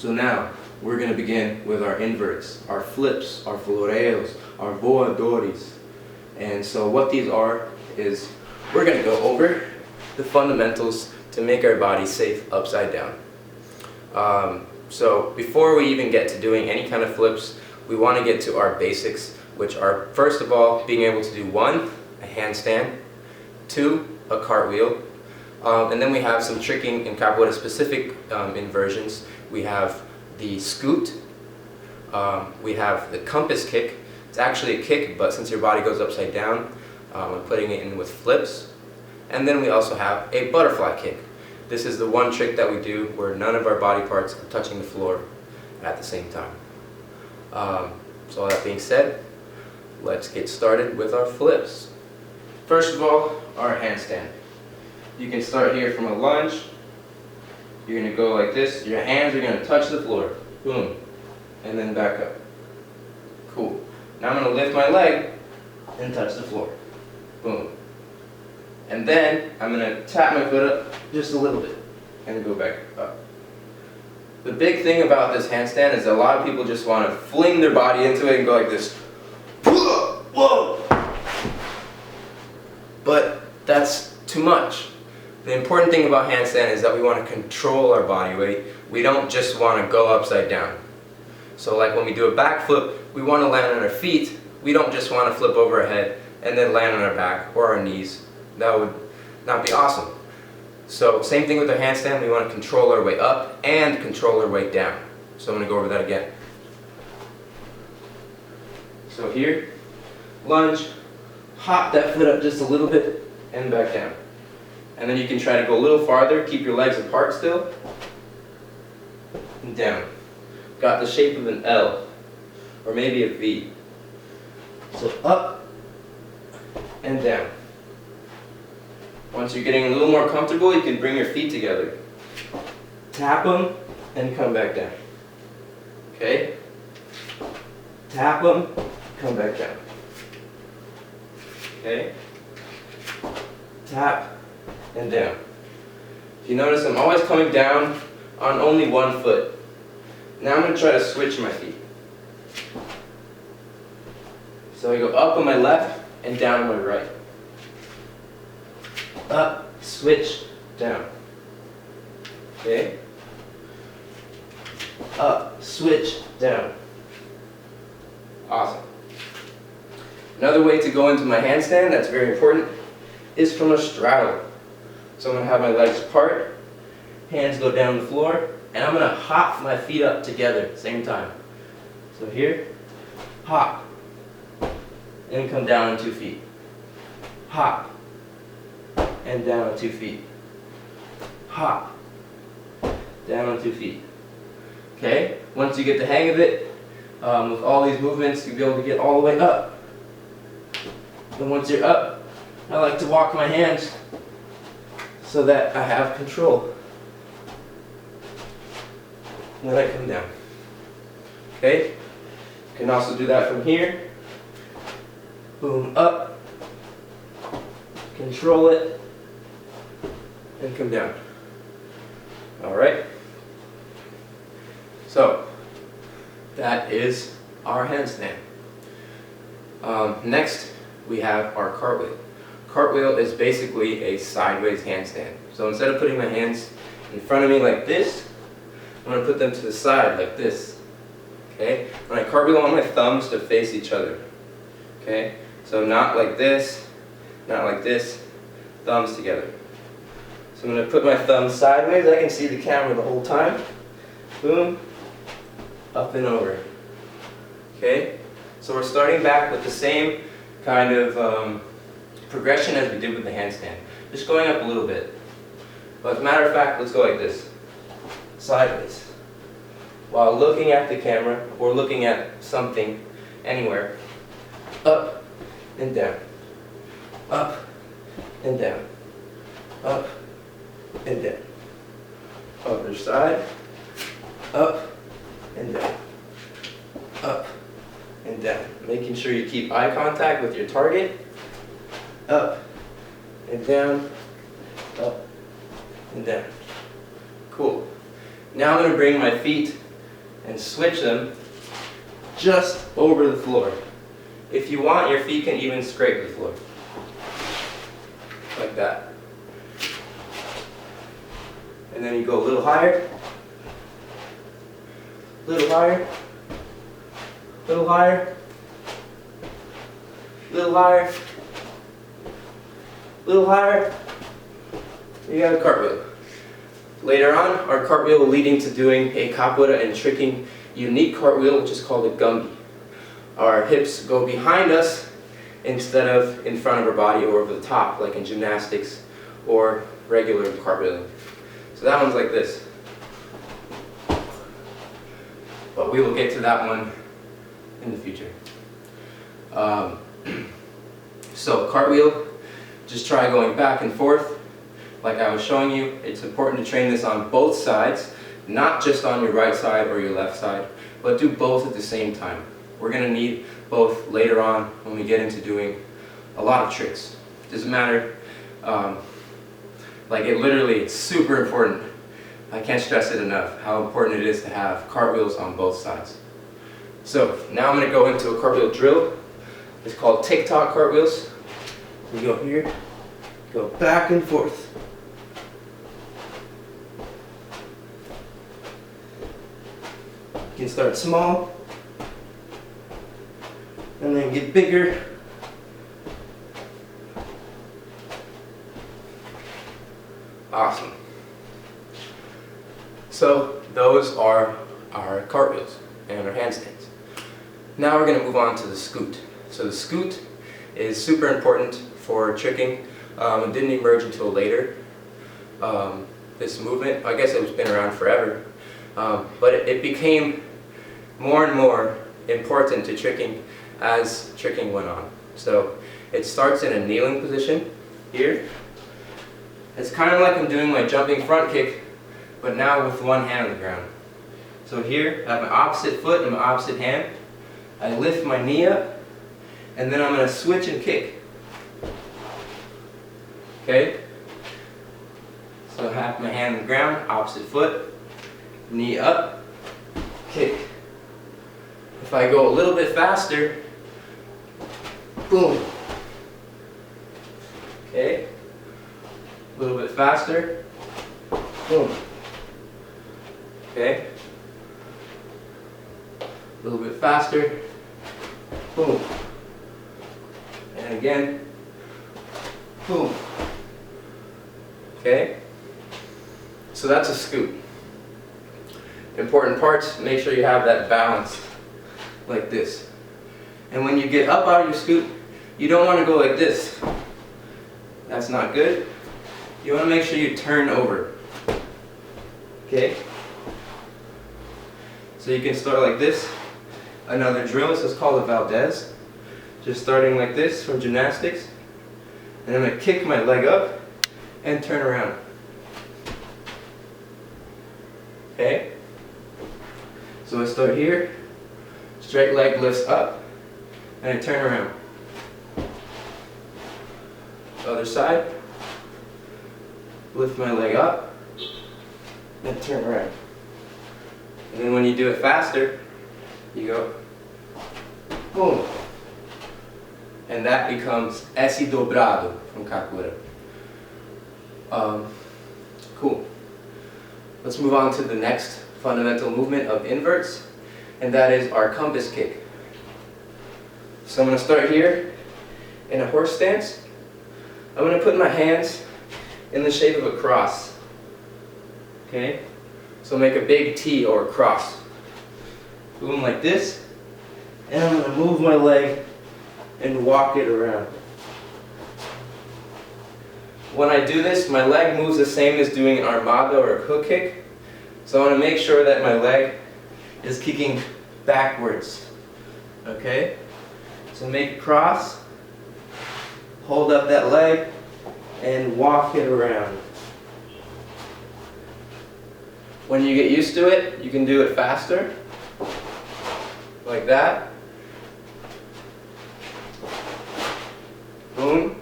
So now we're going to begin with our inverts, our flips, our Floreios, our Voadores. And so what these are is we're going to go over the fundamentals to make our body safe upside down. So before we even get to doing any kind of flips, we want to get to our basics, which are, first of all, being able to do 1, a handstand, 2, a cartwheel, and then we have some tricking in Capoeira specific inversions. We have the scoot, we have the compass kick. It's actually a kick, but since your body goes upside down, we're putting it in with flips. And then we also have a butterfly kick. This is the one trick that we do where none of our body parts are touching the floor at the same time. So all that being said, let's get started with our flips. First of all, our handstand. You can start here from a lunge. You're going to go like this. Your hands are going to touch the floor. Boom. And then back up. Cool. Now I'm going to lift my leg and touch the floor. Boom. And then I'm going to tap my foot up just a little bit and go back up. The big thing about this handstand is that a lot of people just want to fling their body into it and go like this. Whoa! But that's too much. The important thing about handstand is that we want to control our body weight. We don't just want to go upside down. So like when we do a backflip, we want to land on our feet. We don't just want to flip over our head and then land on our back or our knees. That would not be awesome. So same thing with the handstand, we want to control our way up and control our way down. So I'm going to go over that again. So here, lunge, hop that foot up just a little bit and back down. And then you can try to go a little farther, keep your legs apart still, and down. Got the shape of an L, or maybe a V. So up and down. Once you're getting a little more comfortable, you can bring your feet together. Tap them and come back down. Okay? Tap them, come back down. Okay? Tap and down. If you notice, I'm always coming down on only one foot. Now I'm going to try to switch my feet. So I go up on my left and down on my right. Up, switch, down. Okay? Up, switch, down. Awesome. Another way to go into my handstand that's very important is from a straddle. So I'm going to have my legs apart, hands go down the floor, and I'm going to hop my feet up together at the same time. So here, hop, and come down on 2 feet. Hop, and down on 2 feet. Hop, down on 2 feet. Okay? Once you get the hang of it, with all these movements, you'll be able to get all the way up. And once you're up, I like to walk my hands so that I have control. And then I come down. Okay? You can also do that from here. Boom, up. Control it. And come down. Alright? So, that is our handstand. Next, we have our cartwheel. Cartwheel is basically a sideways handstand. So instead of putting my hands in front of me like this, I'm going to put them to the side like this. Okay? When I cartwheel, I want my thumbs to face each other. Okay? So not like this, not like this, thumbs together. So I'm going to put my thumbs sideways. I can see the camera the whole time. Boom, up and over. Okay? So we're starting back with the same kind of progression as we did with the handstand. Just going up a little bit. But as a matter of fact, let's go like this. Sideways. While looking at the camera or looking at something anywhere. Up and down. Up and down. Up and down. Other side. Up and down. Up and down. Making sure you keep eye contact with your target. Up and down. Up and down. Cool. Now I'm going to bring my feet and switch them just over the floor. If you want, your feet can even scrape the floor. Like that. And then you go a little higher, little higher, little higher, little higher, little higher. You got a cartwheel. Later on, our cartwheel will lead into doing a capoeira and tricking unique cartwheel, which is called a gumby. Our hips go behind us instead of in front of our body or over the top, like in gymnastics or regular cartwheeling. So that one's like this. But we will get to that one in the future. So cartwheel, just try going back and forth. Like I was showing you, it's important to train this on both sides, not just on your right side or your left side, but do both at the same time. We're going to need both later on when we get into doing a lot of tricks. Doesn't matter, like it's super important. I can't stress it enough how important it is to have cartwheels on both sides. So now I'm going to go into a cartwheel drill. It's called tick-tock cartwheels. We go here, go back and forth. You can start small and then get bigger. Awesome. So those are our cartwheels and our handstands. Now we're going to move on to the scoot. So the scoot is super important for tricking. It didn't emerge until later. This movement, I guess it's been around forever, but it became more and more important to tricking as tricking went on. So it starts in a kneeling position here. It's kind of like I'm doing my jumping front kick, but now with one hand on the ground. So here, I have my opposite foot and my opposite hand. I lift my knee up, and then I'm going to switch and kick. Okay? So I have my hand on the ground, opposite foot, knee up, kick. If I go a little bit faster, boom. Okay? A little bit faster, boom. Okay? A little bit faster, boom. And again, boom. Okay? So that's a scoot. Important parts, make sure you have that balance like this. And when you get up out of your scoot, you don't want to go like this. That's not good. You want to make sure you turn over. Okay? So you can start like this. Another drill, this is called a Valdez. Just starting like this from gymnastics. And I'm going to kick my leg up and turn around. Okay? So I start here, straight leg lifts up, and I turn around. Other side, lift my leg up, and turn around. And then when you do it faster, you go, boom. And that becomes esse dobrado from Capoeira. Cool. Let's move on to the next fundamental movement of inverts, and that is our compass kick. So I'm going to start here in a horse stance. I'm going to put my hands in the shape of a cross. Okay? So make a big T or a cross. Boom, like this. And I'm going to move my leg and walk it around. When I do this, my leg moves the same as doing an armado or a hook kick. So I want to make sure that my leg is kicking backwards. Okay? So make a cross, hold up that leg, and walk it around. When you get used to it, you can do it faster. Like that. Boom.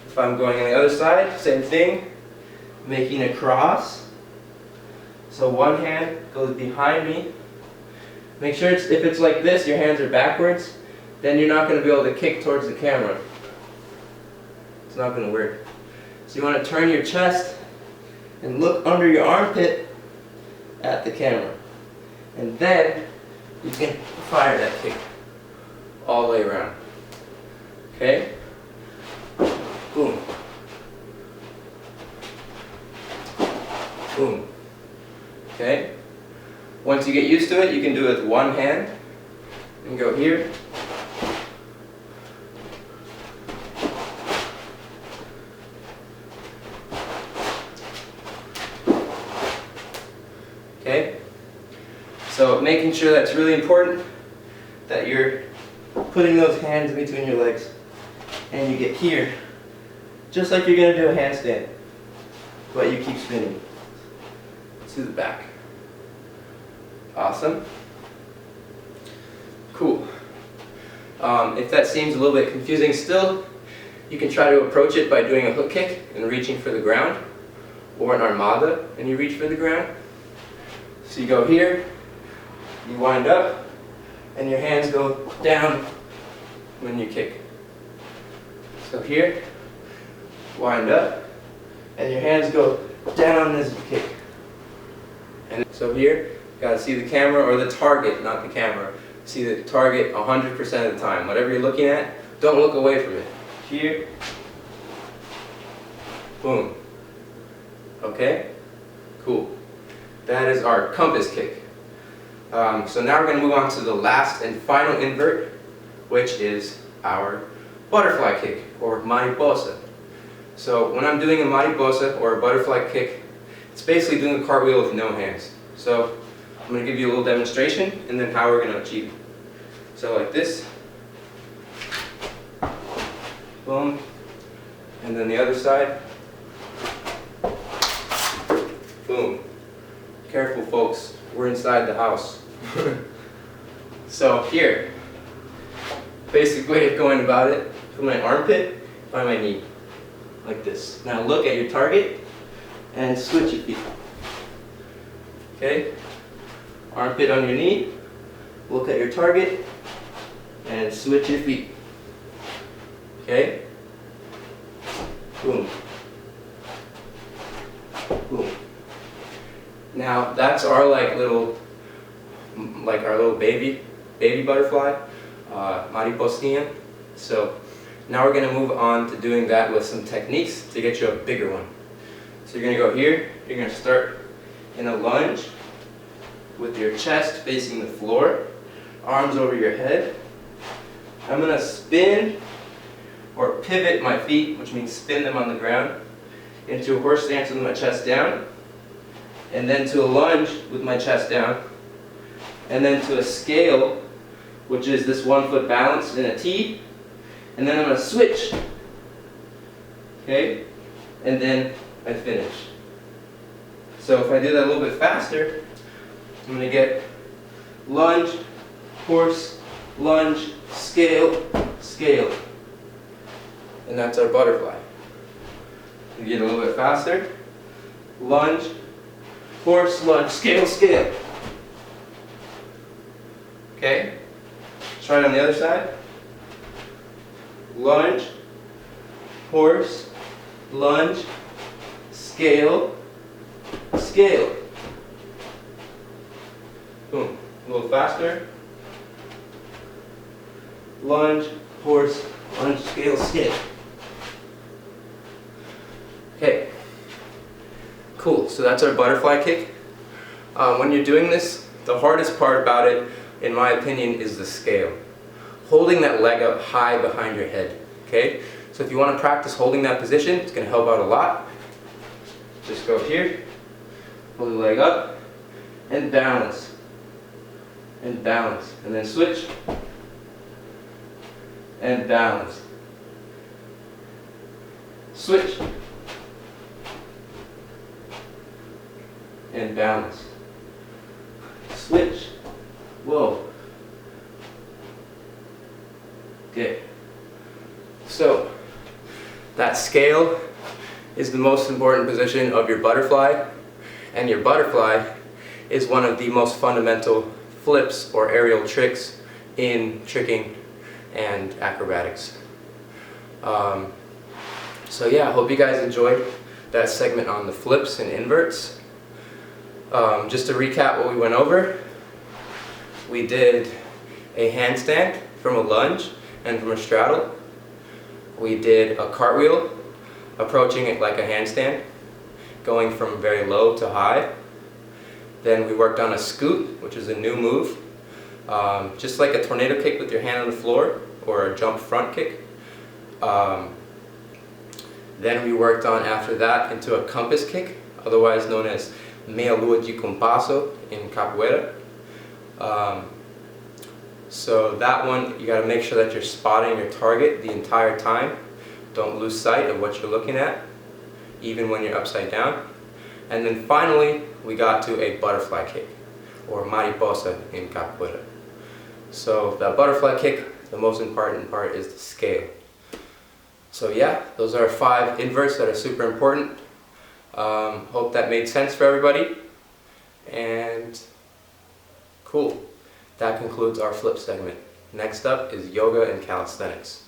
If I'm going on the other side, same thing. Making a cross. So one hand goes behind me, Make sure if it's like this, your hands are backwards, then you're not going to be able to kick towards the camera. It's not going to work. So you want to turn your chest and look under your armpit at the camera. And then you can fire that kick all the way around. Okay? Boom. Boom. Okay? Once you get used to it, you can do it with one hand. And go here. Okay? So making sure that's really important, that you're putting those hands between your legs and you get here, just like you're going to do a handstand, but you keep spinning to the back. Awesome. Cool. If that seems a little bit confusing still, you can try to approach it by doing a hook kick and reaching for the ground, or an armada and you reach for the ground. So you go here, you wind up, and your hands go down when you kick. So here, wind up, and your hands go down as you kick. And so here, you gotta see the camera, or the target, not the camera. See the target 100% of the time. Whatever you're looking at, don't look away from it. Here, boom. Okay? Cool. That is our compass kick. So now we're going to move on to the last and final invert, which is our butterfly kick, or mariposa. So when I'm doing a mariposa, or a butterfly kick, it's basically doing a cartwheel with no hands. So I'm going to give you a little demonstration, and then how we're going to achieve it. So like this. Boom. And then the other side. Boom. Careful folks, we're inside the house. So here, basic way of going about it, put my armpit by my knee, like this. Now look at your target and switch your feet. Okay? Armpit on your knee, look at your target and switch your feet. Okay? Boom. Boom. Now that's our little baby butterfly, mariposinha. So now we're going to move on to doing that with some techniques to get you a bigger one. So you're going to go here, you're going to start in a lunge with your chest facing the floor, arms over your head. I'm going to spin or pivot my feet, which means spin them on the ground, into a horse stance with my chest down, and then to a lunge with my chest down, and then to a scale, which is this 1 foot balance in a T, and then I'm going to switch, okay, and then I finish. So if I do that a little bit faster, I'm going to get lunge, horse, lunge, scale, scale, and that's our butterfly. You get a little bit faster, lunge, horse, lunge, scale, scale. Okay? Try it on the other side. Lunge, horse, lunge, scale, scale. Boom. A little faster. Lunge, horse, lunge, scale, scale. Okay. Cool. So that's our butterfly kick. When you're doing this, the hardest part about it, in my opinion, is the scale. Holding that leg up high behind your head. Okay? So if you want to practice holding that position, it's going to help out a lot. Just go here, hold the leg up, and balance. And balance. And then switch. And balance. Switch. And balance. Switch. Whoa. Okay. So, that scale is the most important position of your butterfly, and your butterfly is one of the most fundamental flips or aerial tricks in tricking and acrobatics. So yeah, I hope you guys enjoyed that segment on the flips and inverts. Just to recap what we went over, we did a handstand from a lunge and from a straddle. We did a cartwheel, approaching it like a handstand, going from very low to high. Then we worked on a scoot, which is a new move, just like a tornado kick with your hand on the floor, or a jump front kick. Then we worked on, after that, into a compass kick, otherwise known as meia lua de compasso in Capoeira. So that one, you got to make sure that you're spotting your target the entire time. Don't lose sight of what you're looking at, even when you're upside down. And then finally, we got to a butterfly kick, or mariposa in Capoeira. So that butterfly kick, the most important part is the scale. So yeah, those are 5 inverts that are super important. Hope that made sense for everybody. And cool. That concludes our flip segment. Next up is yoga and calisthenics.